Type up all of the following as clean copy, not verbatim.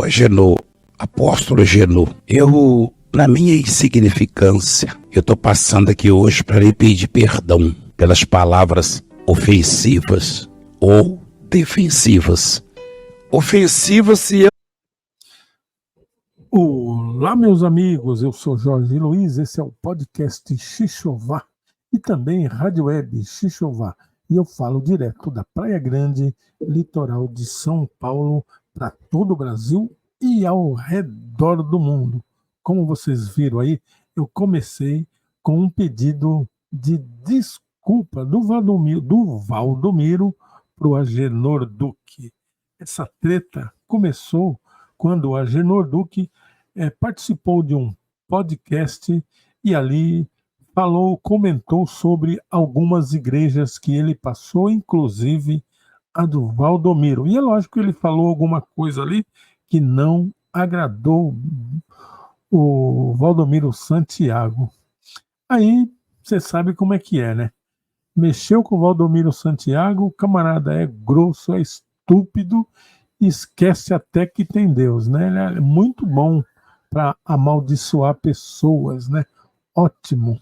O Agenor, apóstolo Agenor, na minha insignificância, eu estou passando aqui hoje para lhe pedir perdão pelas palavras ofensivas ou defensivas. Ofensivas se eu... Olá, meus amigos, eu sou Jorge Luiz, esse é o podcast Xixová e também Rádio Web Xixová. E eu falo direto da Praia Grande, litoral de São Paulo, para todo o Brasil e ao redor do mundo. Como vocês viram aí, eu comecei com um pedido de desculpa do Valdomiro para o Agenor Duque. Essa treta começou quando o Agenor Duque participou de um podcast e ali comentou sobre algumas igrejas que ele passou, inclusive a do Valdomiro. E é lógico que ele falou alguma coisa ali que não agradou o Valdomiro Santiago. Aí você sabe como é que é, né? Mexeu com o Valdomiro Santiago, o camarada é grosso, é estúpido, esquece até que tem Deus, né? Ele é muito bom para amaldiçoar pessoas, né? Ótimo.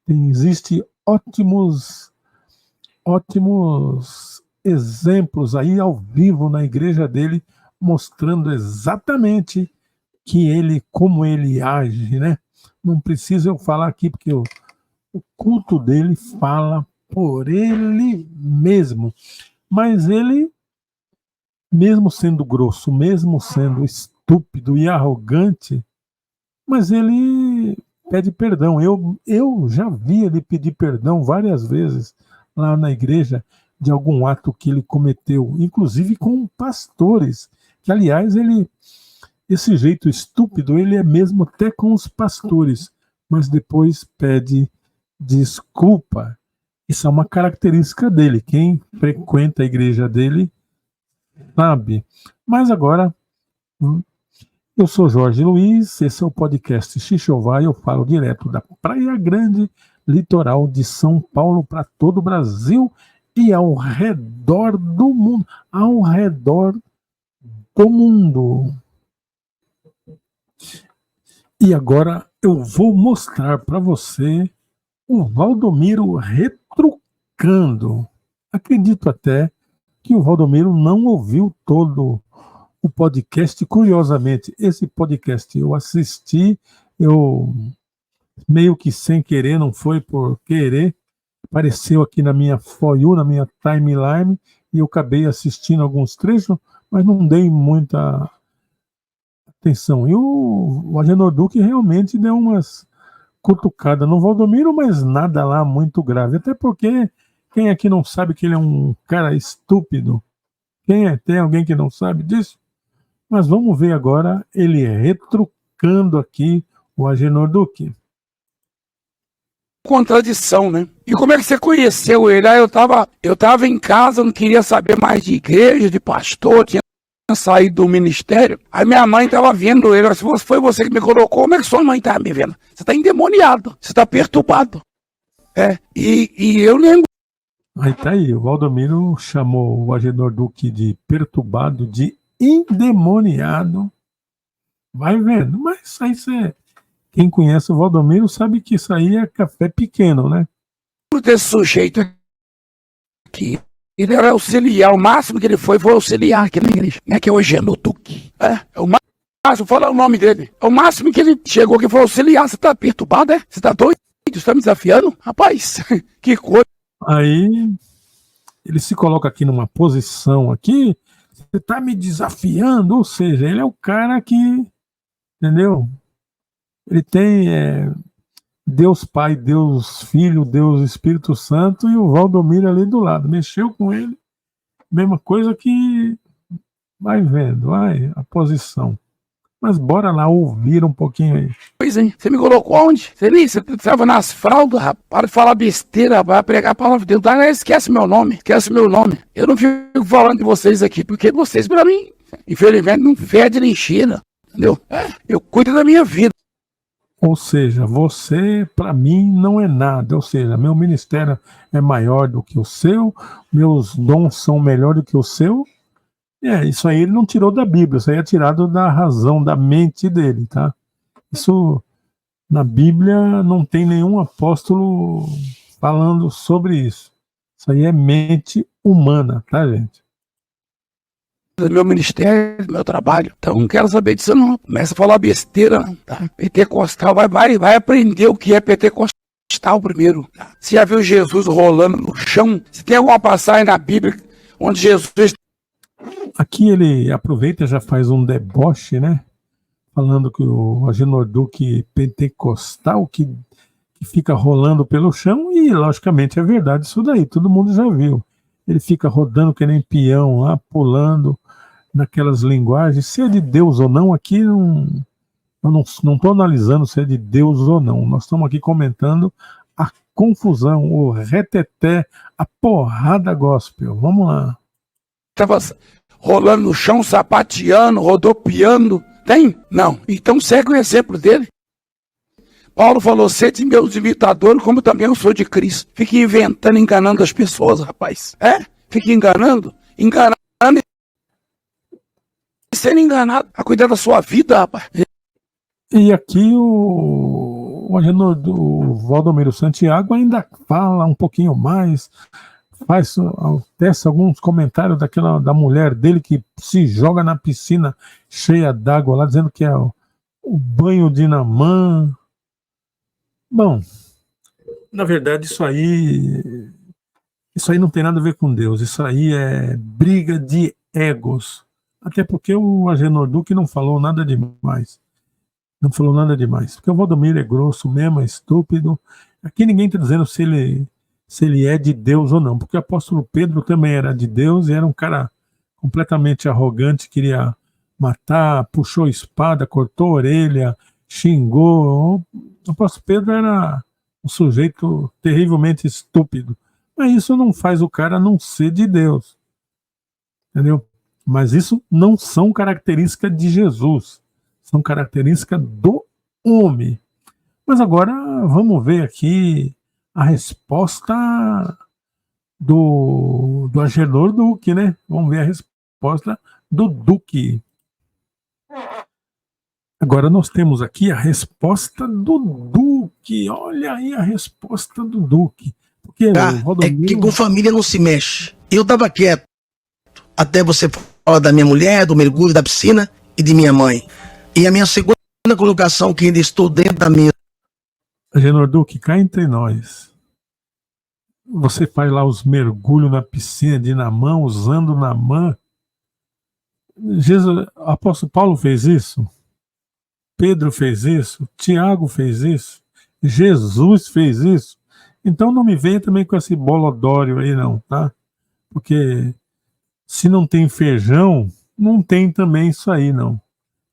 Existem ótimos exemplos aí ao vivo na igreja dele, mostrando exatamente como ele age, né? Não preciso eu falar aqui, porque o culto dele fala por ele mesmo. Mas ele, mesmo sendo grosso, mesmo sendo estúpido e arrogante, mas ele pede perdão. Eu já vi ele pedir perdão várias vezes lá na igreja de algum ato que ele cometeu, inclusive com pastores, que aliás esse jeito estúpido ele é mesmo até com os pastores, mas depois pede desculpa. Isso é uma característica dele. Quem frequenta a igreja dele sabe. Mas agora, eu sou Jorge Luiz, esse é o podcast Xixová e eu falo direto da Praia Grande, litoral de São Paulo, para todo o Brasil e ao redor do mundo. Ao redor do mundo. E agora eu vou mostrar para você o Valdomiro retrucando. Acredito até que o Valdomiro não ouviu todo o podcast. Curiosamente, esse podcast eu assisti, eu meio que sem querer, não foi por querer, apareceu aqui na minha For You, na minha timeline, e eu acabei assistindo alguns trechos, mas não dei muita atenção. E o Agenor Duque realmente deu umas cutucadas no Valdomiro, mas nada lá muito grave. Até porque quem aqui não sabe que ele é um cara estúpido? Tem alguém que não sabe disso? Mas vamos ver agora ele retrucando aqui o Agenor Duque. Contradição, né? E como é que você conheceu ele? Aí eu tava em casa, não queria saber mais de igreja, de pastor, tinha saído do ministério. Aí minha mãe tava vendo ele. Se foi você que me colocou, como é que sua mãe tá me vendo? Você tá endemoniado, você tá perturbado. E eu lembro. Aí tá aí, o Valdomiro chamou o Agenor Duque de perturbado, de endemoniado. Vai vendo, mas isso aí quem conhece o Valdomiro sabe que isso aí é café pequeno, né? Desse sujeito aqui, ele era auxiliar, o máximo que ele foi auxiliar aqui na igreja, né? Que é o Agenor Duque. É o máximo, fala o nome dele. É o máximo que ele chegou aqui, foi auxiliar. Você tá perturbado, é? Você tá doido? Você tá me desafiando? Rapaz, que coisa. Aí ele se coloca aqui numa posição aqui, você tá me desafiando, ou seja, ele é o cara que, entendeu? Ele tem Deus Pai, Deus Filho, Deus Espírito Santo e o Valdomiro ali do lado. Mexeu com ele, mesma coisa que vai vendo, vai, a posição. Mas bora lá ouvir um pouquinho aí. Pois é, você me colocou onde? Você estava nas fraldas, rapaz. Para de falar besteira, vai pregar a palavra de Deus. Esquece meu nome. Eu não fico falando de vocês aqui, porque vocês, pra mim, infelizmente, não fede nem cheira. Entendeu? Eu cuido da minha vida. Ou seja, você, para mim, não é nada. Ou seja, meu ministério é maior do que o seu, meus dons são melhores do que o seu. Isso aí ele não tirou da Bíblia, isso aí é tirado da razão, da mente dele, tá? Isso, na Bíblia, não tem nenhum apóstolo falando sobre isso. Isso aí é mente humana, tá, gente? Meu ministério, meu trabalho. Então não quero saber disso não. Começa a falar besteira, não, tá? Pentecostal, vai aprender o que é pentecostal primeiro. Tá? Você já viu Jesus rolando no chão? Se tem alguma passagem na Bíblia onde Jesus... Aqui ele aproveita e já faz um deboche, né? Falando que o Agenor Duque pentecostal que fica rolando pelo chão, e logicamente é verdade isso daí, todo mundo já viu. Ele fica rodando que nem peão lá, pulando naquelas linguagens. Se é de Deus ou não, aqui eu não estou analisando se é de Deus ou não. Nós estamos aqui comentando a confusão, o reteté, a porrada gospel. Vamos lá. Estava rolando no chão, sapateando, rodopiando. Tem? Não. Então segue o exemplo dele. Paulo falou, sede meus imitadores, como também eu sou de Cristo. Fique inventando, enganando as pessoas, rapaz. Fique enganando e sendo enganado. A cuidar da sua vida, rapaz. E aqui o Agenor do Valdomiro Santiago ainda fala um pouquinho mais, tece alguns comentários da mulher dele que se joga na piscina cheia d'água lá, dizendo que é o banho de Naamã. Bom, na verdade isso aí não tem nada a ver com Deus, isso aí é briga de egos, até porque o Agenor Duque não falou nada demais, porque o Valdomiro é grosso mesmo, é estúpido. Aqui ninguém está dizendo se ele é de Deus ou não, porque o apóstolo Pedro também era de Deus e era um cara completamente arrogante, queria matar, puxou espada, cortou a orelha, xingou. O apóstolo Pedro era um sujeito terrivelmente estúpido, mas isso não faz o cara não ser de Deus, entendeu? Mas isso não são características de Jesus, são características do homem. Mas agora vamos ver aqui a resposta do Agenor Duque, né? Vamos ver a resposta do Duque. Agora nós temos aqui a resposta do Duque. Olha aí a resposta do Duque. Porque É que com família não se mexe. Eu estava quieto até você falar da minha mulher, do mergulho, da piscina e de minha mãe. E a minha segunda colocação, que ainda estou dentro da mesa. Agenor Duque, cá entre nós. Você faz lá os mergulhos na piscina de Naamã, usando Naamã. Apóstolo Paulo fez isso? Pedro fez isso? Tiago fez isso? Jesus fez isso? Então não me venha também com esse bolodório aí não, tá? Porque se não tem feijão, não tem também isso aí não.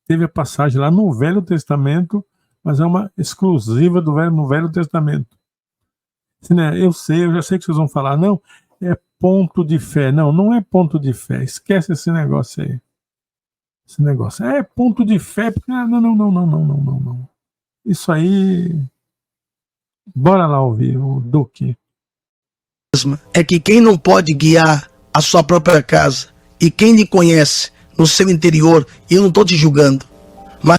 Teve a passagem lá no Velho Testamento, mas é uma exclusiva no Velho Testamento. Eu já sei que vocês vão falar, não, é ponto de fé. Não, não é ponto de fé. Esquece esse negócio aí. Esse negócio. É ponto de fé. Não. Isso aí. Bora lá ouvir o Duque. É que quem não pode guiar a sua própria casa e quem lhe conhece no seu interior, e eu não estou te julgando. Mas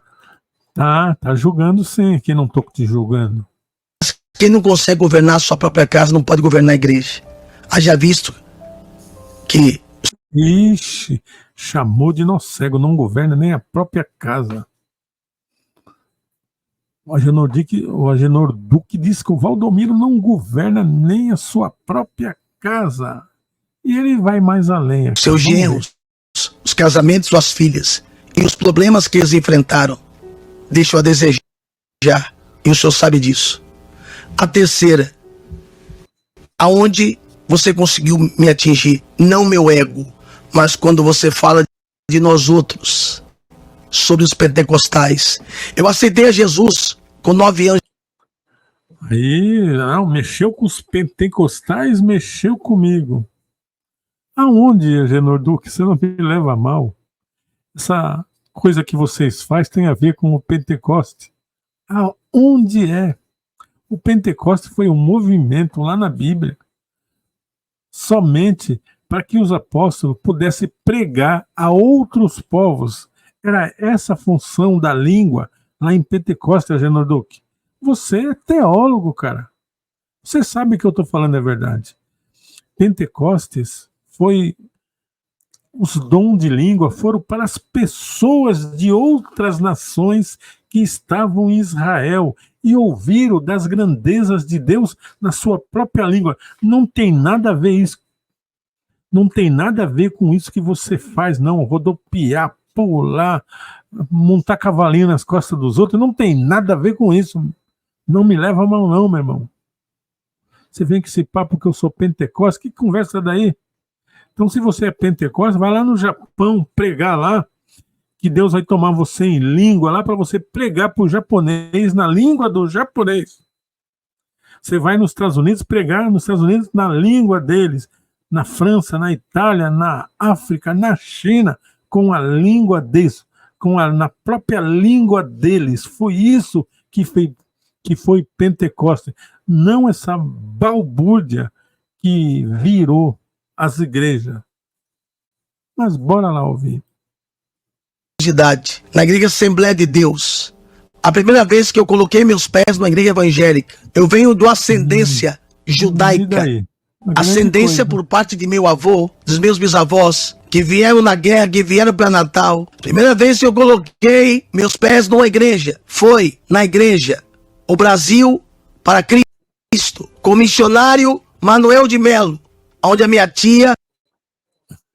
tá julgando sim, quem não estou te julgando. Quem não consegue governar a sua própria casa não pode governar a igreja. Haja visto que... Ixi, chamou de nó cego, não governa nem a própria casa. O Agenor Duque diz que o Valdomiro não governa nem a sua própria casa. E ele vai mais além. Seus genros, os casamentos das filhas e os problemas que eles enfrentaram deixam a desejar, e o senhor sabe disso. A terceira, aonde você conseguiu me atingir, não meu ego, mas quando você fala de nós outros, sobre os pentecostais. Eu aceitei a Jesus com 9 anos. Aí, não, mexeu com os pentecostais, mexeu comigo. Aonde, Agenor Duque, você não me leva a mal? Essa coisa que vocês fazem tem a ver com o Pentecoste. Aonde é? O Pentecoste foi um movimento lá na Bíblia. Somente para que os apóstolos pudessem pregar a outros povos. Era essa a função da língua lá em Pentecostes, Agenor Duque. Você é teólogo, cara. Você sabe que eu estou falando é verdade. Pentecostes foi... Os dons de língua foram para as pessoas de outras nações que estavam em Israel e ouviram das grandezas de Deus na sua própria língua. Não tem nada a ver isso. Não tem nada a ver com isso que você faz, não. Rodopiar, pular, montar cavalinho nas costas dos outros. Não tem nada a ver com isso. Não me leva a mão, não, meu irmão. Você vem com esse papo que eu sou pentecostes. Que conversa daí? Então, se você é pentecostes, vai lá no Japão pregar lá, que Deus vai tomar você em língua lá para você pregar para o japonês na língua do japonês. Você vai nos Estados Unidos pregar nos Estados Unidos na língua deles, na França, na Itália, na África, na China, com a língua deles, na própria língua deles. Foi isso que foi Pentecostes. Não essa balbúrdia que virou as igrejas. Mas bora lá ouvir. De idade, na Igreja Assembleia de Deus. A primeira vez que eu coloquei meus pés na igreja evangélica, eu venho de uma ascendência judaica. Ascendência por parte de meu avô, dos meus bisavós, que vieram na guerra, que vieram para Natal. Primeira vez que eu coloquei meus pés numa igreja, foi na igreja O Brasil para Cristo, com o missionário Manuel de Melo, onde a minha tia...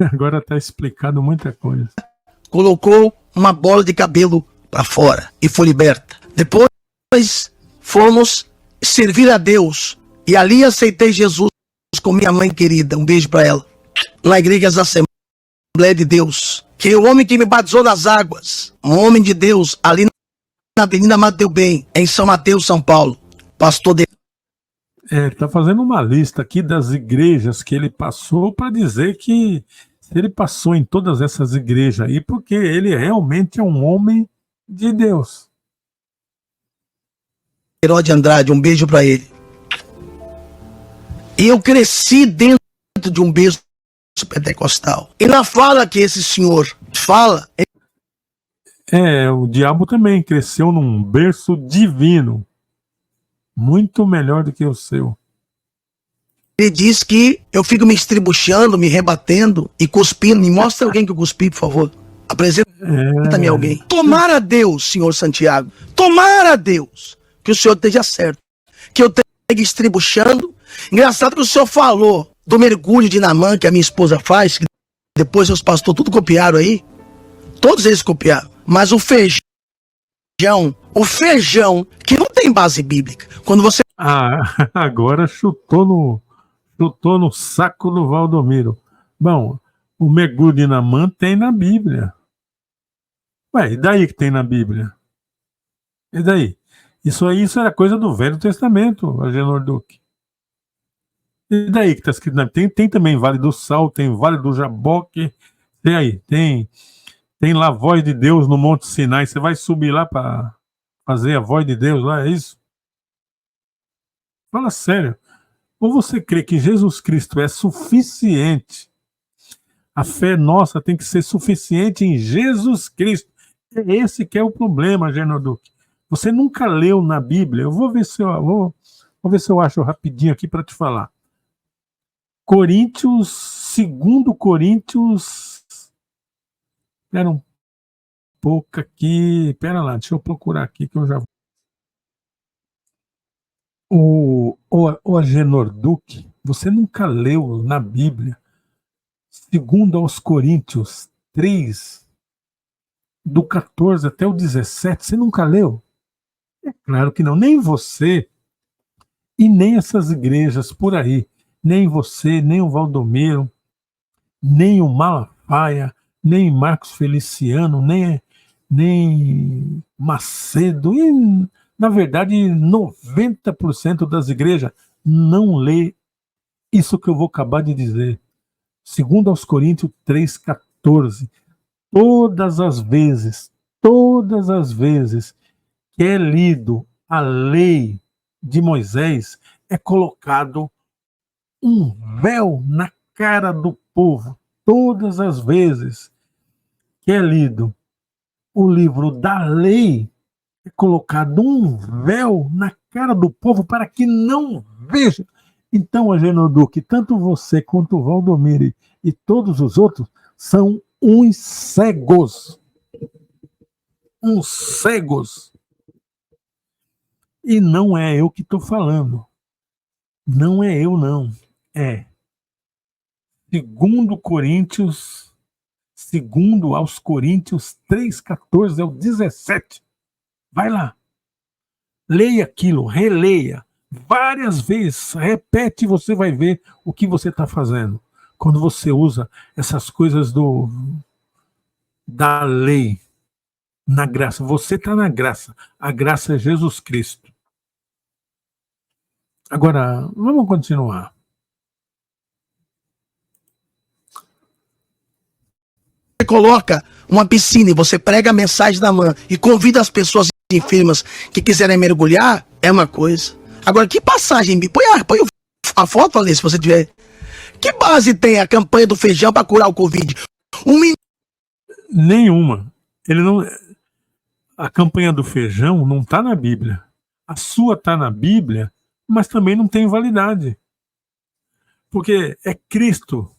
Agora está explicado muita coisa. Colocou uma bola de cabelo para fora e foi liberta. Depois fomos servir a Deus e ali aceitei Jesus com minha mãe querida. Um beijo para ela. Na Igreja da Assembleia de Deus, que o homem que me batizou nas águas, um homem de Deus, ali na Avenida Mateu Bem, em São Mateus, São Paulo, pastor de... Tá fazendo uma lista aqui das igrejas que ele passou para dizer que ele passou em todas essas igrejas aí porque ele realmente é um homem de Deus. Herói Andrade, um beijo para ele. E eu cresci dentro de um berço pentecostal. E na fala que esse senhor fala... O diabo também cresceu num berço divino. Muito melhor do que o seu. Ele diz que eu fico me estribuchando, me rebatendo e cuspindo. Me mostra alguém que eu cuspi, por favor. Apresenta-me alguém. Tomara a Deus, senhor Santiago. Tomara a Deus que o senhor esteja certo. Que eu esteja estribuchando. Engraçado que o senhor falou do mergulho de Naamã que a minha esposa faz. Que depois os pastores tudo copiaram aí. Todos eles copiaram. Mas o feijão que não tem base bíblica. Quando você... Agora chutou no saco do Valdomiro. Bom, o mergulho de Naamã tem na Bíblia. Ué, e daí que tem na Bíblia? E daí? Isso era coisa do Velho Testamento, Agenor Duque. E daí que está escrito na Bíblia? Tem também Vale do Sal, tem Vale do Jaboque. Tem lá a voz de Deus no Monte Sinai. Você vai subir lá para fazer a voz de Deus lá, é isso? Fala sério. Ou você crê que Jesus Cristo é suficiente? A fé nossa tem que ser suficiente em Jesus Cristo. É esse que é o problema, Agenor Duque. Você nunca leu na Bíblia. Eu vou ver se eu acho rapidinho aqui para te falar. Coríntios, 2 Coríntios... Espera um pouco aqui. Espera lá, deixa eu procurar aqui que eu já... O Agenor Duque, você nunca leu na Bíblia 2 aos Coríntios 3, do 14 até o 17, você nunca leu? É claro que não, nem você e nem essas igrejas por aí, nem você, nem o Valdomiro, nem o Malafaia, nem Marcos Feliciano, nem Macedo, e na verdade 90% das igrejas não lê isso que eu vou acabar de dizer. 2 aos Coríntios 3,14. Todas as vezes que é lido a lei de Moisés, é colocado um véu na cara do povo, todas as vezes que é lido o livro da lei, é colocado um véu na cara do povo para que não veja. Então, Agenor Duque, tanto você quanto o Valdomiro e todos os outros são uns cegos. Uns cegos. E não é eu que estou falando. Não é eu, não. É 2 aos Coríntios 3,14 ao 17. Vai lá. Leia aquilo, releia. Várias vezes, repete e você vai ver o que você está fazendo. Quando você usa essas coisas da lei, na graça. Você está na graça. A graça é Jesus Cristo. Agora, vamos continuar. Você coloca uma piscina e você prega a mensagem da manhã e convida as pessoas enfermas que quiserem mergulhar, é uma coisa. Agora, que passagem? Põe a foto ali, se você tiver. Que base tem a campanha do feijão para curar o Covid? Nenhuma. A campanha do feijão não está na Bíblia. A sua está na Bíblia, mas também não tem validade. Porque é Cristo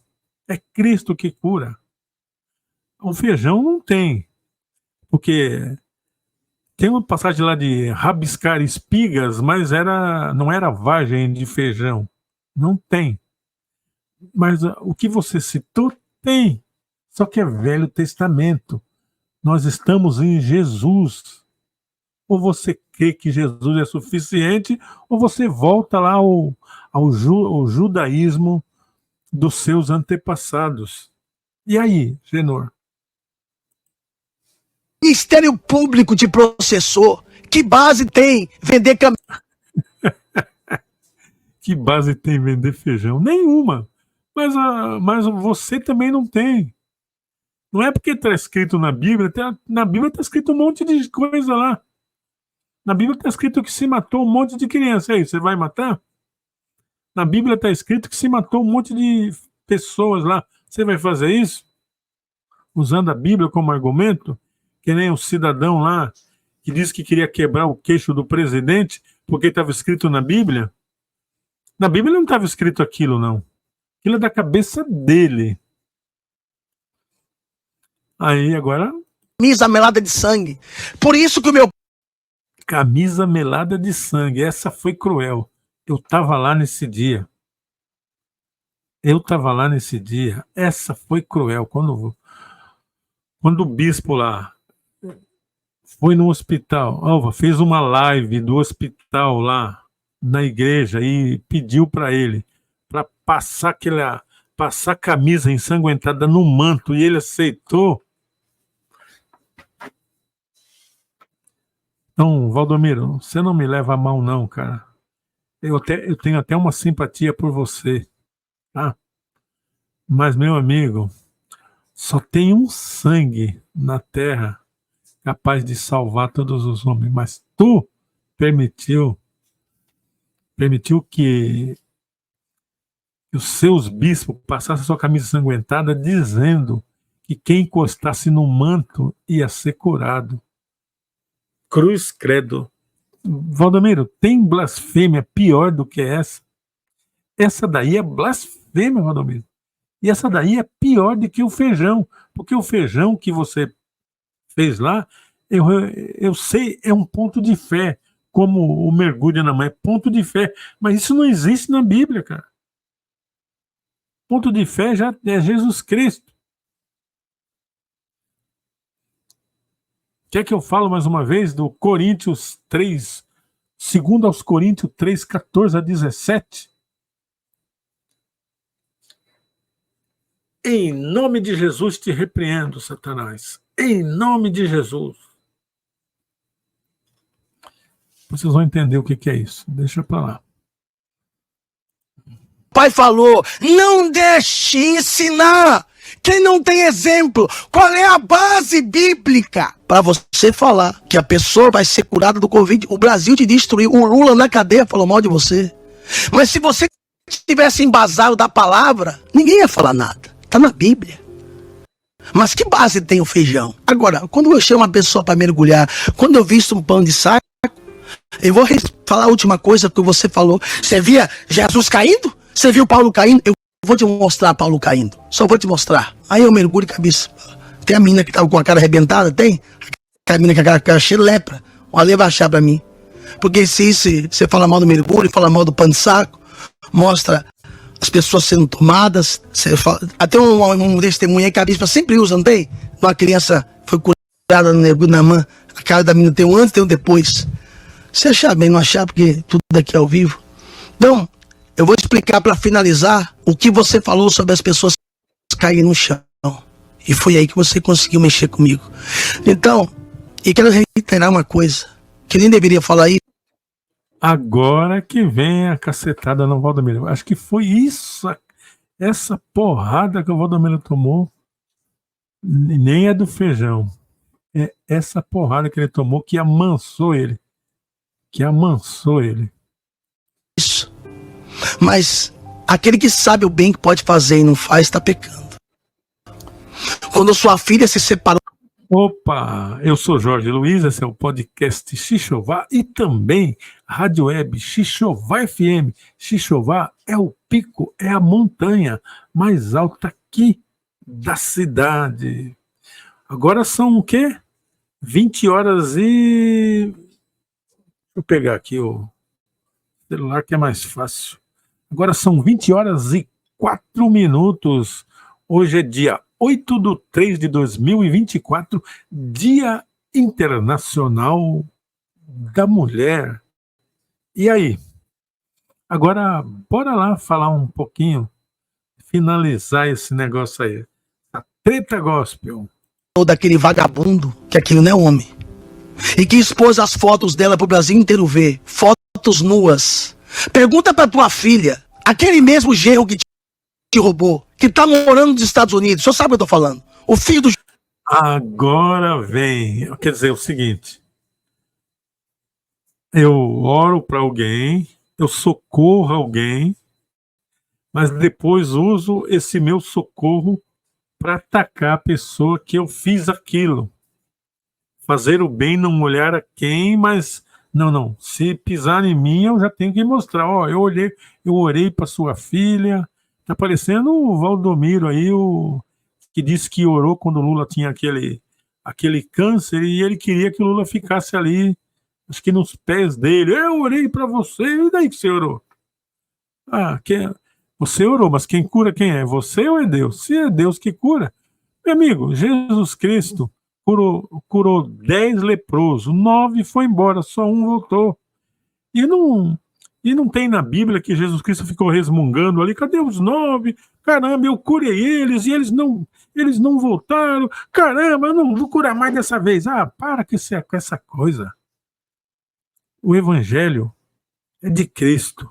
que cura. O feijão não tem. Porque tem uma passagem lá de rabiscar espigas, mas não era vagem de feijão. Não tem. Mas o que você citou tem. Só que é Velho Testamento. Nós estamos em Jesus. Ou você crê que Jesus é suficiente, ou você volta lá ao judaísmo dos seus antepassados. E aí, Genor? Ministério Público te processou. Que base tem vender Que base tem vender feijão? Nenhuma. Mas você também não tem. Não é porque está escrito na Bíblia. Na Bíblia está escrito um monte de coisa lá. Na Bíblia está escrito que se matou um monte de criança. E aí, você vai matar? Na Bíblia está escrito que se matou um monte de pessoas lá. Você vai fazer isso? Usando a Bíblia como argumento? Que nem o cidadão lá que disse que queria quebrar o queixo do presidente porque estava escrito na Bíblia. Na Bíblia não estava escrito aquilo, não. Aquilo é da cabeça dele. Aí, agora... Camisa melada de sangue. Por isso que o meu... Camisa melada de sangue. Essa foi cruel. Eu estava lá nesse dia. Essa foi cruel. Quando o bispo lá foi no hospital, fez uma live do hospital lá na igreja e pediu para ele para passar camisa ensanguentada no manto, e ele aceitou. Então, Valdomiro, você não me leva a mal não, cara. Eu tenho até uma simpatia por você, tá? Mas, meu amigo, só tem um sangue na terra capaz de salvar todos os homens, mas tu permitiu que os seus bispos passassem sua camisa ensanguentada dizendo que quem encostasse no manto ia ser curado. Cruz credo. Valdomiro, tem blasfêmia pior do que essa? Essa daí é blasfêmia, Valdomiro. E essa daí é pior do que o feijão, porque o feijão que você fez lá, eu sei, é um ponto de fé, como o mergulho na mão, é ponto de fé, mas isso não existe na Bíblia, cara. Ponto de fé já é Jesus Cristo. Quer que eu falo mais uma vez do Coríntios 3, 2 aos Coríntios 3, 14 a 17? Em nome de Jesus te repreendo, Satanás. Em nome de Jesus. Vocês vão entender o que é isso. Deixa pra lá. O pai falou, não deixe ensinar quem não tem exemplo. Qual é a base bíblica para você falar que a pessoa vai ser curada do Covid? O Brasil te destruiu. O Lula na cadeia falou mal de você. Mas se você tivesse embasado da palavra, ninguém ia falar nada. Está na Bíblia. Mas que base tem o feijão? Agora, quando eu chamo uma pessoa para mergulhar, quando eu visto um pano de saco, eu vou falar a última coisa que você falou. Você via Jesus caindo? Você viu Paulo caindo? Eu vou te mostrar Paulo caindo. Só vou te mostrar. Aí eu mergulho de cabeça. Tem a menina que estava com a cara arrebentada? Tem? A menina com a cara cheia de lepra. O Ale vai achar para mim. Porque se você fala mal do mergulho, fala mal do pano de saco, mostra as pessoas sendo tomadas. Até um testemunho aí que a bispa sempre usa, não tem? Uma criança foi curada no mergulho na mão. A cara da menina tem um antes e tem um depois. Se achar bem, não achar, porque tudo daqui é ao vivo. Então, eu vou explicar para finalizar o que você falou sobre as pessoas caírem no chão. E foi aí que você conseguiu mexer comigo. Então, e quero reiterar uma coisa, que nem deveria falar isso. Agora que vem a cacetada no Valdomiro. Acho que foi isso, essa porrada que o Valdomiro tomou, nem é do feijão. É essa porrada que ele tomou que amansou ele. Isso. Mas aquele que sabe o bem que pode fazer e não faz, está pecando. Quando sua filha se separou. Opa, eu sou Jorge Luiz, esse é o podcast Xixová e também Rádio Web Xixová FM. Xixová é o pico, é a montanha mais alta aqui da cidade. Agora são o quê? 20 horas e... Deixa eu pegar aqui o celular que é mais fácil. Agora são 20 horas e 4 minutos. Hoje é dia 8/3/2024, Dia Internacional da Mulher. E aí? Agora, bora lá falar um pouquinho, finalizar esse negócio aí. A treta gospel. Daquele vagabundo, que aquilo não é homem. E que expôs as fotos dela pro Brasil inteiro ver. Fotos nuas. Pergunta pra tua filha, aquele mesmo genro que te roubou, que tá morando nos Estados Unidos, o senhor sabe o que eu tô falando? O filho do... Agora vem, quer dizer, o seguinte, eu oro para alguém, eu socorro alguém, mas depois uso esse meu socorro para atacar a pessoa que eu fiz aquilo. Fazer o bem, não olhar a quem, mas não, se pisar em mim eu já tenho que mostrar, ó, eu orei para sua filha. Tá parecendo o Valdomiro aí, que disse que orou quando o Lula tinha aquele câncer e ele queria que o Lula ficasse ali, acho que nos pés dele. Eu orei para você, e daí que você orou? Você orou, mas quem cura quem é? Você ou é Deus? Se é Deus que cura, meu amigo, Jesus Cristo curou 10 leprosos, 9 foi embora, só um voltou. E não tem na Bíblia que Jesus Cristo ficou resmungando ali, cadê os 9? Caramba, eu curei eles e eles não voltaram. Caramba, eu não vou curar mais dessa vez. Para com essa coisa. O Evangelho é de Cristo.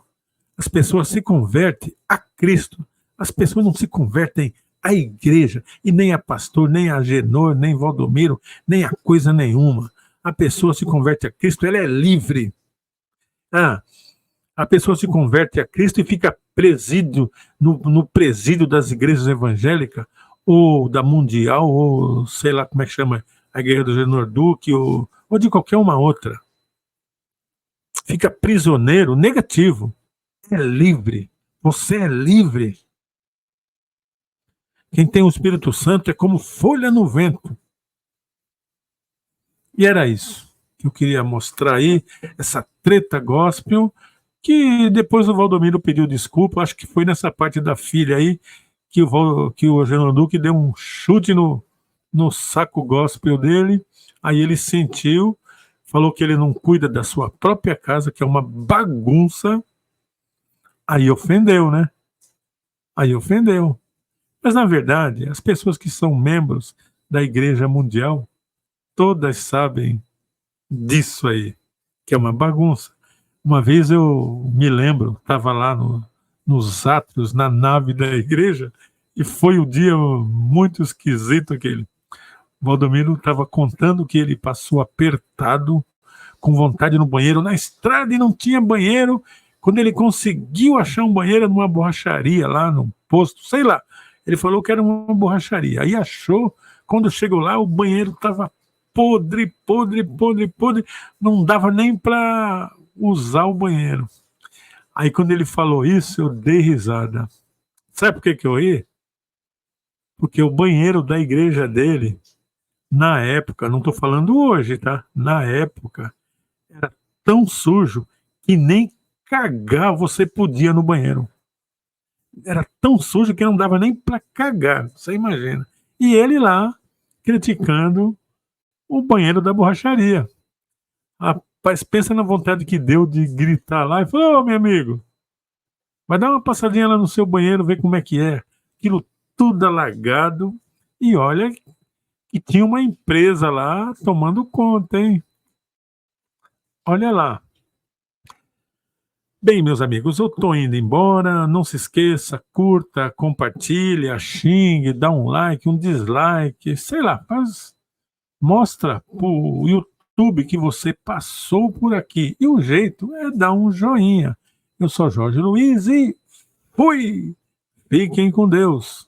As pessoas se convertem a Cristo. As pessoas não se convertem à igreja, e nem a pastor, nem a Agenor, nem Valdomiro, nem a coisa nenhuma. A pessoa se converte a Cristo, ela é livre. A pessoa se converte a Cristo e fica presídio no presídio das igrejas evangélicas, ou da Mundial, ou sei lá como é que chama, a igreja do Genor Duque, ou de qualquer uma outra. Fica prisioneiro negativo. É livre. Você é livre. Quem tem o Espírito Santo é como folha no vento. E era isso que eu queria mostrar aí, essa treta gospel, que depois o Valdomiro pediu desculpa, acho que foi nessa parte da filha aí, que o Genor Duque deu um chute no saco gospel dele, aí ele sentiu, falou que ele não cuida da sua própria casa, que é uma bagunça, aí ofendeu, né? Aí ofendeu. Mas, na verdade, as pessoas que são membros da Igreja Mundial, todas sabem disso aí, que é uma bagunça. Uma vez eu me lembro, estava lá nos átrios, na nave da igreja, e foi um dia muito esquisito aquele. O Valdomiro estava contando que ele passou apertado, com vontade no banheiro, na estrada, e não tinha banheiro. Quando ele conseguiu achar um banheiro numa borracharia lá, num posto, sei lá, Ele falou que era uma borracharia. Aí achou, quando chegou lá, o banheiro estava podre, podre, podre, podre. Não dava nem para usar o banheiro. Aí quando ele falou isso, eu dei risada. Sabe por que que eu ri? Porque o banheiro da igreja dele, na época, não estou falando hoje, tá? Na época, era tão sujo que nem cagar você podia no banheiro. Era tão sujo que não dava nem para cagar, você imagina. E ele lá, criticando o banheiro da borracharia. Rapaz, pensa na vontade que deu de gritar lá e falar: ô, meu amigo, vai dar uma passadinha lá no seu banheiro, ver como é que é. Aquilo tudo alagado. E olha que tinha uma empresa lá tomando conta, hein? Olha lá. Bem, meus amigos, eu tô indo embora. Não se esqueça, curta, compartilha, xingue, dá um like, um dislike, sei lá, mostra pro YouTube que você passou por aqui. E o jeito é dar um joinha. Eu sou Jorge Luiz e fui! Fiquem com Deus.